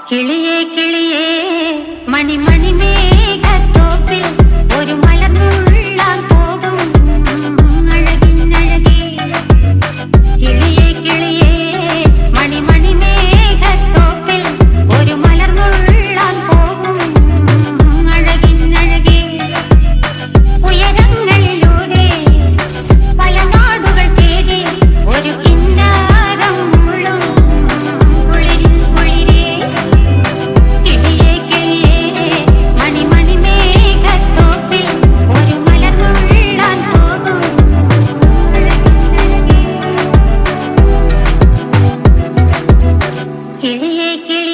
കിളിയേ കിളിയേ മണിമണി മേഘത്തോപ്പിൽ ഒരു മലർന്നുള്ളാൻ പോകും അഴകിനഴകേ. കിളിയേ കിളിയേ മണിമണി മേഘത്തോപ്പിൽ ഒരു മലർന്നുള്ളാൻ പോകും അഴകിനഴകേ. ഉയരങ്ങളിലൂടെ പല നാടുകൾ തേടി ഒരു കിന്നാരം മുഴും കുളിരിൻ കുളിരേ. കിളിയേ കിളിയേ മണിമണി മേഘത്തോപ്പിൽ ഒരു മലർന്നുള്ളാൻ പോകും അഴകിനഴകേ. കിളിയേ കിളിയേ